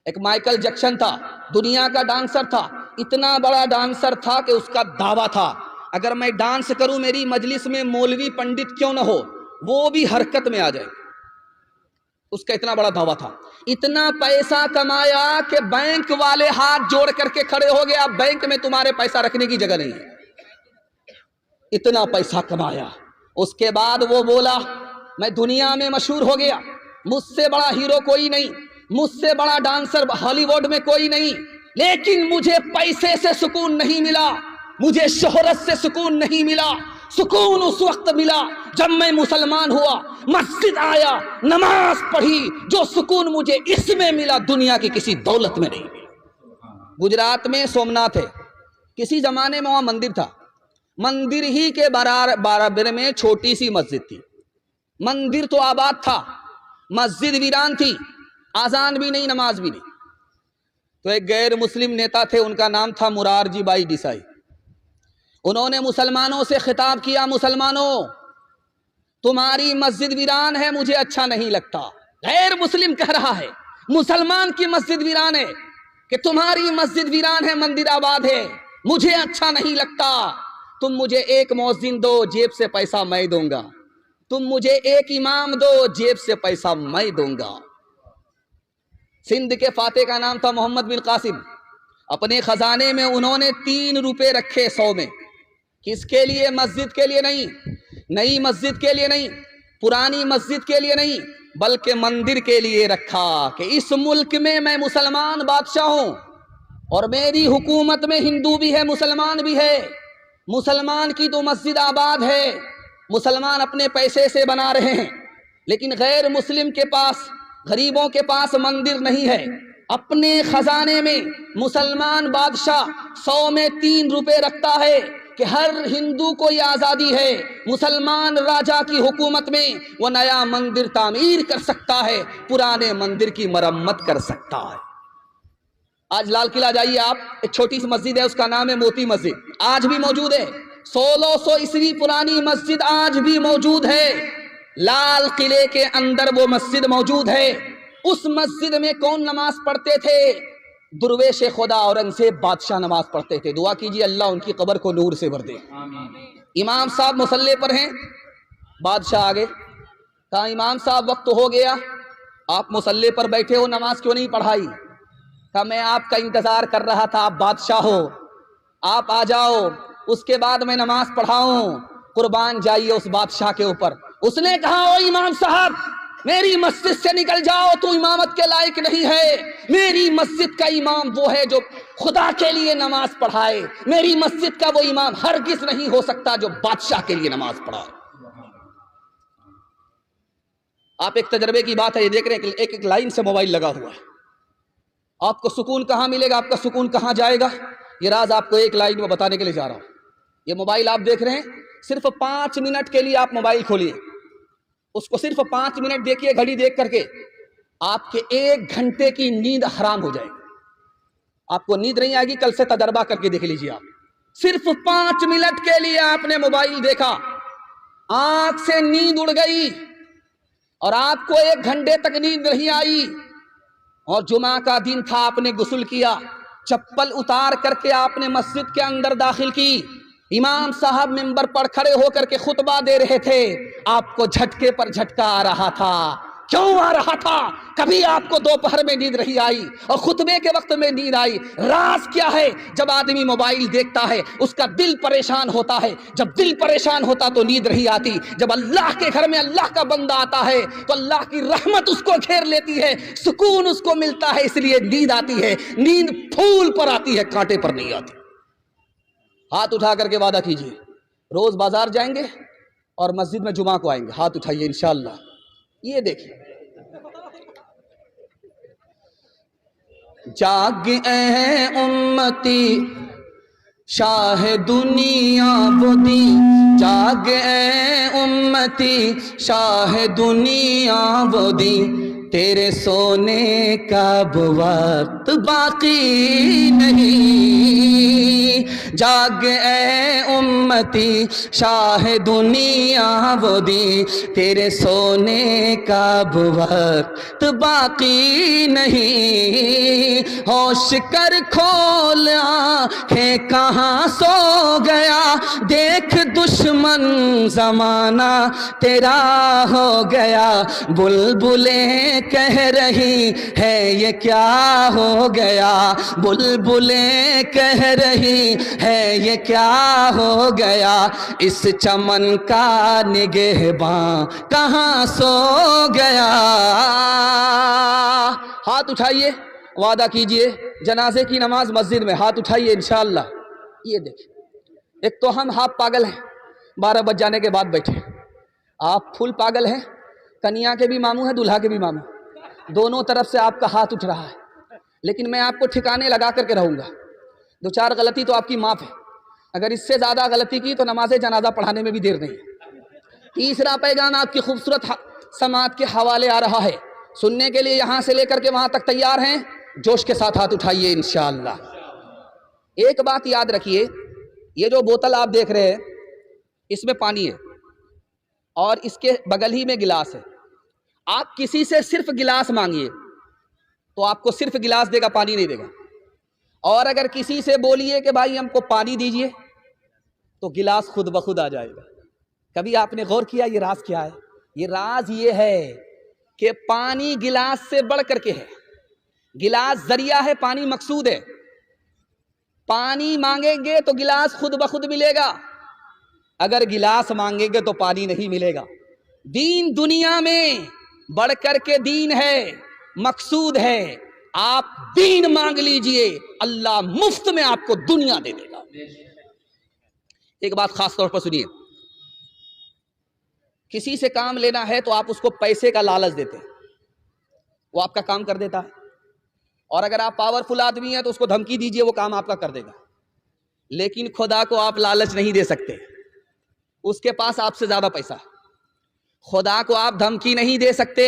ایک Michael Jackson تھا، دنیا کا ڈانسر تھا، اتنا بڑا ڈانسر تھا کہ اس کا دعویٰ تھا اگر میں ڈانس کروں میری مجلس میں مولوی پنڈت کیوں نہ ہو وہ بھی حرکت میں آ جائے. اس کا اتنا بڑا دعویٰ تھا. اتنا پیسہ کمایا کہ بینک والے ہاتھ جوڑ کر کے کھڑے ہو گئے اب بینک میں تمہارے پیسہ رکھنے کی جگہ نہیں ہے. اتنا پیسہ کمایا. اس کے بعد وہ بولا میں دنیا میں مشہور ہو گیا، مجھ سے بڑا ہیرو کوئی نہیں، مجھ سے بڑا ڈانسر ہالی ووڈ میں کوئی نہیں، لیکن مجھے پیسے سے سکون نہیں ملا، مجھے شہرت سے سکون نہیں ملا. سکون اس وقت ملا جب میں مسلمان ہوا، مسجد آیا، نماز پڑھی. جو سکون مجھے اس میں ملا دنیا کی کسی دولت میں نہیں ملا. گجرات میں سومناتھ ہے، کسی زمانے میں وہاں مندر تھا، مندر ہی کے برابر میں چھوٹی سی مسجد تھی. مندر تو آباد تھا، مسجد ویران تھی، آذان بھی نہیں نماز بھی نہیں. تو ایک غیر مسلم نیتا تھے، ان کا نام تھا مرارجی بھائی دیسائی. انہوں نے مسلمانوں سے خطاب کیا، مسلمانوں تمہاری مسجد ویران ہے مجھے اچھا نہیں لگتا. غیر مسلم کہہ رہا ہے مسلمان کی مسجد ویران ہے کہ تمہاری مسجد ویران ہے مندر آباد ہے، مجھے اچھا نہیں لگتا. تم مجھے ایک مؤذن دو جیب سے پیسہ میں دوں گا، تم مجھے ایک امام دو جیب سے پیسہ میں دوں گا. سندھ کے فاتح کا نام تھا محمد بن قاسم. اپنے خزانے میں انہوں نے 3 روپے رکھے 100 میں. کس کے لیے؟ مسجد کے لیے نہیں، نئی مسجد کے لیے نہیں، پرانی مسجد کے لیے نہیں، بلکہ مندر کے لیے رکھا کہ اس ملک میں میں مسلمان بادشاہ ہوں اور میری حکومت میں ہندو بھی ہے مسلمان بھی ہے. مسلمان کی تو مسجد آباد ہے، مسلمان اپنے پیسے سے بنا رہے ہیں، لیکن غیر مسلم کے پاس، غریبوں کے پاس مندر نہیں ہے. اپنے خزانے میں مسلمان بادشاہ 100 میں 3 روپے رکھتا ہے کہ ہر ہندو کو یہ آزادی ہے مسلمان راجا کی حکومت میں وہ نیا مندر تعمیر کر سکتا ہے، پرانے مندر کی مرمت کر سکتا ہے. آج لال قلعہ جائیے آپ، ایک چھوٹی سی مسجد ہے اس کا نام ہے موتی مسجد، آج بھی موجود ہے. 1600 عیسوی پرانی مسجد آج بھی موجود ہے. لال قلعے کے اندر وہ مسجد موجود ہے. اس مسجد میں کون نماز پڑھتے تھے؟ درویش خدا اورنگزیب بادشاہ نماز پڑھتے تھے. دعا کیجیے اللہ ان کی قبر کو نور سے بھر دے. امام صاحب مصلی پر ہیں، بادشاہ آگے کہا امام صاحب وقت ہو گیا، آپ مصلی پر بیٹھے ہو نماز کیوں نہیں پڑھائی؟ کہا میں آپ کا انتظار کر رہا تھا، آپ بادشاہ ہو، آپ آ جاؤ اس کے بعد میں نماز پڑھاؤں. قربان جائیے اس بادشاہ کے اوپر. اس نے کہا او امام صاحب میری مسجد سے نکل جاؤ، تو امامت کے لائق نہیں ہے. میری مسجد کا امام وہ ہے جو خدا کے لیے نماز پڑھائے، میری مسجد کا وہ امام ہرگز نہیں ہو سکتا جو بادشاہ کے لیے نماز پڑھائے. آپ ایک تجربے کی بات ہے یہ دیکھ رہے ہیں کہ ایک لائن سے موبائل لگا ہوا ہے. آپ کو سکون کہاں ملے گا، آپ کا سکون کہاں جائے گا، یہ راز آپ کو ایک لائن میں بتانے کے لیے جا رہا ہوں. یہ موبائل آپ دیکھ رہے ہیں، صرف 5 منٹ کے لیے آپ موبائل کھولیے، اس کو صرف 5 منٹ دیکھیے گھڑی دیکھ کر کے، آپ کے 1 گھنٹے کی نیند حرام ہو جائے گی. آپ کو نیند نہیں آئے گی، کل سے تجربہ کر کے دیکھ لیجیے. آپ صرف 5 منٹ کے لیے آپ نے موبائل دیکھا، آنکھ سے نیند اڑ گئی اور آپ کو 1 گھنٹے تک نیند نہیں آئی. اور جمعہ کا دن تھا، آپ نے غسل کیا، چپل اتار کر کے آپ نے مسجد کے اندر داخل کی. امام صاحب منبر پر کھڑے ہو کر کے خطبہ دے رہے تھے، آپ کو جھٹکے پر جھٹکا آ رہا تھا. کیوں آ رہا تھا؟ کبھی آپ کو دوپہر میں نیند نہیں آئی اور خطبے کے وقت میں نیند آئی. راز کیا ہے؟ جب آدمی موبائل دیکھتا ہے اس کا دل پریشان ہوتا ہے، جب دل پریشان ہوتا تو نیند نہیں آتی. جب اللہ کے گھر میں اللہ کا بندہ آتا ہے تو اللہ کی رحمت اس کو گھیر لیتی ہے، سکون اس کو ملتا ہے، اس لیے نیند آتی ہے. نیند پھول پر آتی ہے، کانٹے پر نہیں آتی. ہاتھ اٹھا کر کے وعدہ کیجیے روز بازار جائیں گے اور مسجد میں جمعہ کو آئیں گے. ہاتھ اٹھائیے انشاءاللہ. یہ دیکھیں جاگ اے امتی شاہ دنیا بدی، جاگ اے امتی شاہ دنیا بدی، تیرے سونے کا وقت باقی نہیں. جاگ اے امتی شاہ دنیا بدی، تیرے سونے کا وقت باقی نہیں. ہوش کر کھول آنکھیں کہاں سو گیا، دیکھ دشمن زمانہ تیرا ہو گیا، بلبلیں کہہ رہی ہے یہ کیا ہو گیا، بلبلیں کہہ رہی ہے یہ کیا ہو گیا، اس چمن کا نگہباں کہاں سو گیا۔ ہاتھ اٹھائیے، وعدہ کیجئے جنازے کی نماز مسجد میں، ہاتھ اٹھائیے انشاءاللہ۔ یہ دیکھیں، ایک تو ہم ہاف پاگل ہیں، 12 بج جانے کے بعد بیٹھے، آپ فل پاگل ہیں، کنیا کے بھی ماموں ہیں دلہا کے بھی ماموں، دونوں طرف سے آپ کا ہاتھ اٹھ رہا ہے، لیکن میں آپ کو ٹھکانے لگا کر کے رہوں گا، 2-4 غلطی تو آپ کی معاف ہے، اگر اس سے زیادہ غلطی کی تو نماز جنازہ پڑھانے میں بھی دیر نہیں ہے۔ تیسرا پیغام آپ کی خوبصورت سماعت کے حوالے آ رہا ہے، سننے کے لیے یہاں سے لے کر کے وہاں تک تیار ہیں؟ جوش کے ساتھ ہاتھ اٹھائیے انشاءاللہ۔ ایک بات یاد رکھیے، یہ جو بوتل آپ دیکھ رہے ہیں اس میں پانی ہے اور اس کے بغل ہی میں گلاس ہے، آپ کسی سے صرف گلاس مانگیے تو آپ کو صرف گلاس دے گا، پانی نہیں دے گا، اور اگر کسی سے بولیے کہ بھائی ہم کو پانی دیجئے تو گلاس خود بخود آ جائے گا۔ کبھی آپ نے غور کیا یہ راز کیا ہے؟ یہ راز یہ ہے کہ پانی گلاس سے بڑھ کر کے ہے، گلاس ذریعہ ہے، پانی مقصود ہے، پانی مانگیں گے تو گلاس خود بخود ملے گا، اگر گلاس مانگیں گے تو پانی نہیں ملے گا۔ دین دنیا میں بڑھ کر کے دین ہے، مقصود ہے، آپ دین مانگ لیجئے اللہ مفت میں آپ کو دنیا دے دے گا۔ ایک بات خاص طور پر سنیے، کسی سے کام لینا ہے تو آپ اس کو پیسے کا لالچ دیتے ہیں، وہ آپ کا کام کر دیتا ہے، اور اگر آپ پاورفل آدمی ہیں تو اس کو دھمکی دیجئے وہ کام آپ کا کر دے گا، لیکن خدا کو آپ لالچ نہیں دے سکتے، اس کے پاس آپ سے زیادہ پیسہ ہے، خدا کو آپ دھمکی نہیں دے سکتے،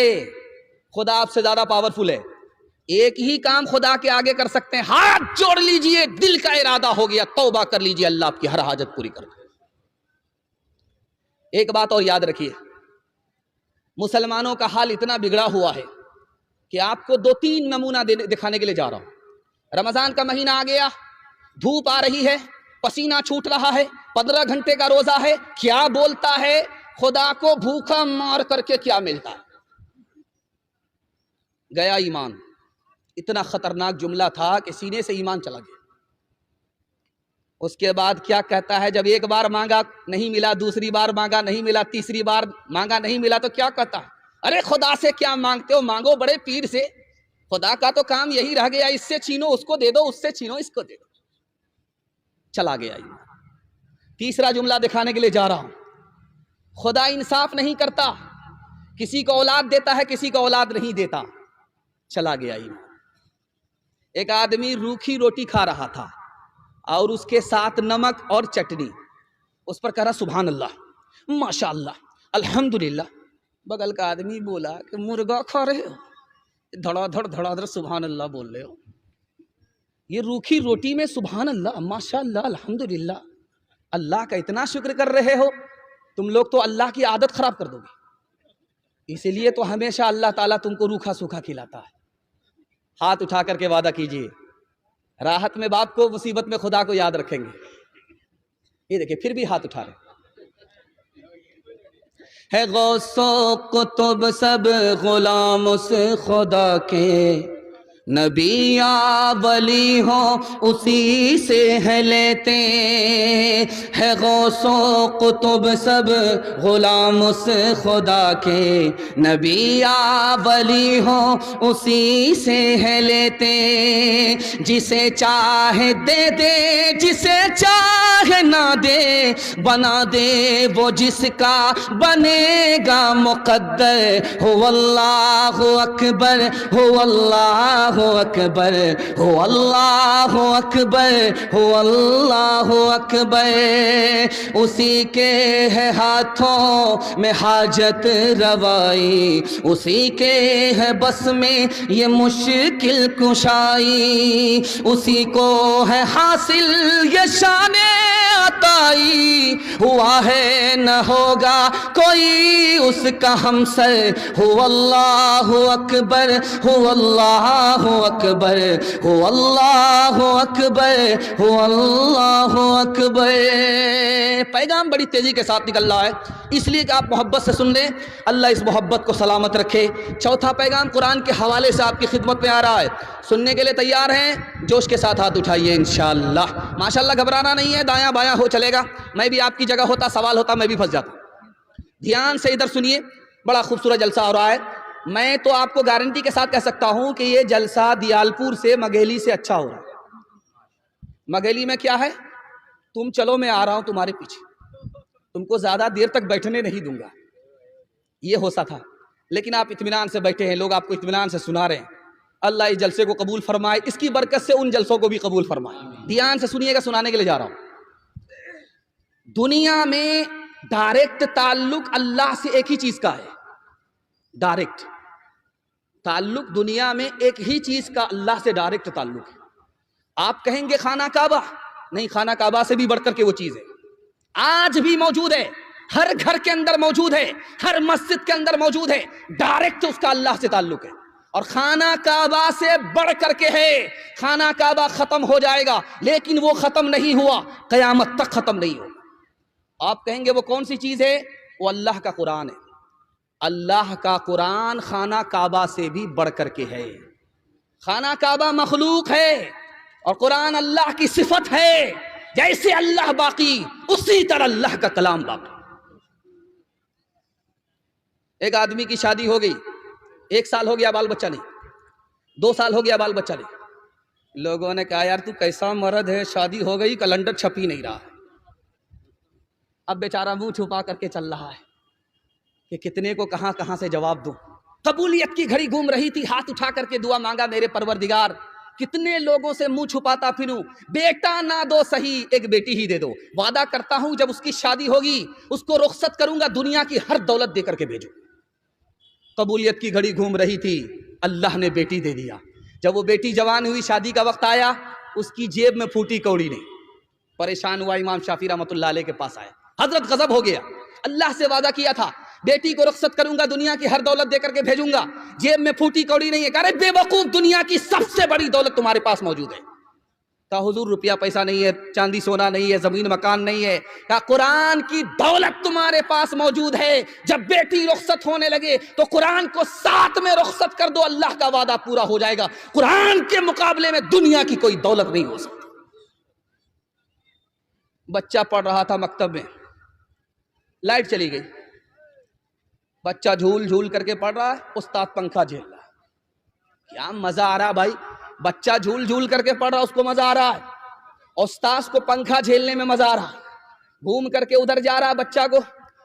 خدا آپ سے زیادہ پاورفل ہے، ایک ہی کام خدا کے آگے کر سکتے ہیں، ہاتھ جوڑ لیجئے، دل کا ارادہ ہو گیا، توبہ کر لیجئے، اللہ آپ کی ہر حاجت پوری کر دے۔ ایک بات اور یاد رکھیے، مسلمانوں کا حال اتنا بگڑا ہوا ہے کہ آپ کو 2-3 نمونہ دکھانے کے لیے جا رہا ہوں۔ رمضان کا مہینہ آ گیا، دھوپ آ رہی ہے، پسینہ چھوٹ رہا ہے، 15 گھنٹے کا روزہ ہے، کیا بولتا ہے خدا کو بھوکا مار کر کے کیا ملتا ہے؟ گیا ایمان، اتنا خطرناک جملہ تھا کہ سینے سے ایمان چلا گیا۔ اس کے بعد کیا کہتا ہے؟ جب ایک بار مانگا نہیں ملا، دوسری بار مانگا نہیں ملا، تیسری بار مانگا نہیں ملا تو کیا کہتا ہے؟ ارے خدا سے کیا مانگتے ہو، مانگو بڑے پیر سے، خدا کا تو کام یہی رہ گیا، اس سے چھینو اس کو دے دو، اس سے چھینو اس کو دے دو۔ چلا گیا ایمان۔ تیسرا جملہ دکھانے کے لیے جا رہا ہوں، خدا انصاف نہیں کرتا، کسی کو اولاد دیتا ہے کسی کو اولاد نہیں دیتا۔ چلا گیا ایمان۔ ایک آدمی روکھی روٹی کھا رہا تھا اور اس کے ساتھ نمک اور چٹنی، اس پر کہہ رہا سبحان اللہ، ماشاءاللہ، الحمدللہ۔ بغل کا آدمی بولا کہ مرغا کھا رہے ہو، دھڑا دھڑ سبحان اللہ بول رہے ہو، یہ روکھی روٹی میں سبحان اللہ، ماشاءاللہ، الحمدللہ، اللہ کا اتنا شکر کر رہے ہو، تم لوگ تو اللہ کی عادت خراب کر دو گے، اسی لیے تو ہمیشہ اللہ تعالیٰ تم کو روکھا سوکھا کھلاتا ہے۔ ہاتھ اٹھا کر کے وعدہ کیجئے، راحت میں باپ کو، مصیبت میں خدا کو یاد رکھیں گے۔ یہ دیکھیں پھر بھی ہاتھ اٹھا رہے ہے، غوث و قطب سب غلام اس خدا کے، نبی یا ولی ہو اسی سے ہے لیتے ہیں، غوث و قطب سب غلام اس خدا کے، نبی یا ولی ہو اسی سے ہے لیتے، جسے چاہے دے دے جسے چاہے نہ دے، بنا دے وہ جس کا بنے گا مقدر، ہو اللہ اکبر، ہو اللہ اکبر، ہو اللہ اکبر، ہو اللہ اکبر، اسی کے ہے ہاتھوں میں حاجت روائی، اسی کے ہے بس میں یہ مشکل کشائی، اسی کو ہے حاصل یہ شان تائی ہوا ہے نہ ہوگا کوئی اس کا ہمسر هو اللہ اکبر هو اللہ اکبر هو اللہ اکبر هو اللہ اکبر. پیغام بڑی تیزی کے ساتھ نکل رہا ہے اس لیے کہ آپ محبت سے سن لیں. اللہ اس محبت کو سلامت رکھے. چوتھا پیغام قرآن کے حوالے سے آپ کی خدمت میں آ رہا ہے. سننے کے لیے تیار ہیں؟ جوش کے ساتھ ہاتھ اٹھائیے انشاءاللہ. ماشاءاللہ گھبرانا نہیں ہے، دایاں بایاں ہو چلے گا. میں بھی آپ کی جگہ ہوتا، سوال ہوتا، میں بھی پھنس جاتا. دھیان سے ادھر سنیے، بڑا خوبصورت جلسہ ہو رہا ہے. میں تو آپ کو گارنٹی کے ساتھ کہہ سکتا ہوں کہ یہ جلسہ دیالپور سے مگھیلی سے اچھا ہو رہا ہے. مگھیلی میں کیا ہے، تم چلو میں آ رہا ہوں تمہارے پیچھے، تم کو زیادہ دیر تک بیٹھنے نہیں دوں گا. یہ ہو سا تھا، لیکن آپ اطمینان سے بیٹھے ہیں، لوگ آپ کو اطمینان سے سنا رہے ہیں. اللہ اس جلسے کو قبول فرمائے، اس کی برکت سے ان جلسوں کو بھی قبول فرمائے. دھیان سے سنیے گا، سنانے کے لیے جا رہا ہوں. دنیا میں ڈائریکٹ تعلق اللہ سے ایک ہی چیز کا ہے. ڈائریکٹ تعلق دنیا میں ایک ہی چیز کا اللہ سے ڈائریکٹ تعلق ہے. آپ کہیں گے خانہ کعبہ، نہیں، خانہ کعبہ سے بھی بڑھ کر کے وہ چیز ہے. آج بھی موجود ہے، ہر گھر کے اندر موجود ہے، ہر مسجد کے اندر موجود ہے. ڈائریکٹ اس کا اللہ سے تعلق ہے اور خانہ کعبہ سے بڑھ کر کے ہے. خانہ کعبہ ختم ہو جائے گا لیکن وہ ختم نہیں ہوا، قیامت تک ختم نہیں ہوگا. آپ کہیں گے وہ کون سی چیز ہے؟ وہ اللہ کا قرآن ہے. اللہ کا قرآن خانہ کعبہ سے بھی بڑھ کر کے ہے. خانہ کعبہ مخلوق ہے اور قرآن اللہ کی صفت ہے. جیسے اللہ باقی اسی طرح اللہ کا کلام باقی. ایک آدمی کی شادی ہو گئی، 1 سال ہو گیا بال بچہ نہیں، 2 سال ہو گیا بال بچہ نہیں. لوگوں نے کہا یار تو کیسا مرد ہے، شادی ہو گئی کیلنڈر چھپ ہی نہیں رہا. اب بیچارہ منہ چھپا کر کے چل رہا ہے کہ کتنے کو کہاں کہاں سے جواب دوں. قبولیت کی گھڑی گھوم رہی تھی، ہاتھ اٹھا کر کے دعا مانگا، میرے پروردگار کتنے لوگوں سے منہ چھپاتا پھروں، بیٹا نہ دو صحیح ایک بیٹی ہی دے دو. وعدہ کرتا ہوں جب اس کی شادی ہوگی اس کو رخصت کروں گا، دنیا کی ہر دولت دے کر کے بھیجوں. قبولیت کی گھڑی گھوم رہی تھی، اللہ نے بیٹی دے دیا. جب وہ بیٹی جوان ہوئی، شادی کا وقت آیا، اس کی جیب میں پھوٹی کوڑی نہیں. پریشان ہوا، امام شافعی رحمۃ اللہ علیہ کے پاس آیا. حضرت غضب ہو گیا، اللہ سے وعدہ کیا تھا بیٹی کو رخصت کروں گا، دنیا کی ہر دولت دے کر کے بھیجوں گا، جیب میں پھوٹی کوڑی نہیں ہے. کہہ رہے بے وقوف، دنیا کی سب سے بڑی دولت تمہارے پاس موجود ہے. کہا حضور روپیہ پیسہ نہیں ہے، چاندی سونا نہیں ہے، زمین مکان نہیں ہے. کہا قرآن کی دولت تمہارے پاس موجود ہے. جب بیٹی رخصت ہونے لگے تو قرآن کو ساتھ میں رخصت کر دو، اللہ کا وعدہ پورا ہو جائے گا. قرآن کے مقابلے میں دنیا کی کوئی دولت نہیں ہو سکتی. بچہ پڑھ رہا تھا مکتب میں، لائٹ چلی گئی. بچہ جھول جھول کر کے پڑھ رہا ہے، استاد پنکھا جھیل رہا ہے. کیا مزہ آ رہا بھائی، بچہ جھول جھول کر کے پڑھ رہا، اس کو مزہ آ رہا ہے، استاد کو پنکھا جھیلنے میں مزہ آ رہا ہے. گھوم کر کے ادھر جا رہا بچہ کو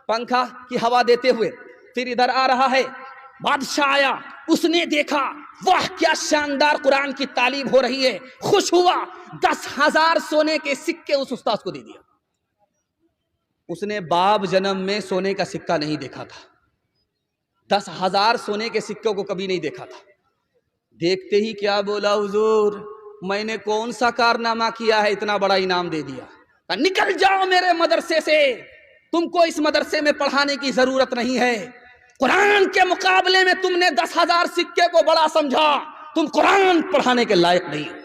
پنکھا کی ہوا دیتے ہوئے، پھر ادھر آ رہا ہے. بادشاہ آیا، اس نے دیکھا واہ کیا شاندار قرآن کی تعلیم ہو رہی ہے، خوش ہوا، 10,000 سونے کے سکے اس استاد کو دے دیا. اس نے باب جنم میں سونے کا سکہ نہیں دیکھا تھا، 10,000 سونے کے سکوں کو کبھی نہیں دیکھا تھا. دیکھتے ہی کیا بولا، حضور میں نے کون سا کارنامہ کیا ہے اتنا بڑا انعام دے دیا. نکل جاؤ میرے مدرسے سے، تم کو اس مدرسے میں پڑھانے کی ضرورت نہیں ہے. قرآن کے مقابلے میں تم نے 10,000 سکے کو بڑا سمجھا، تم قرآن پڑھانے کے لائق نہیں ہو.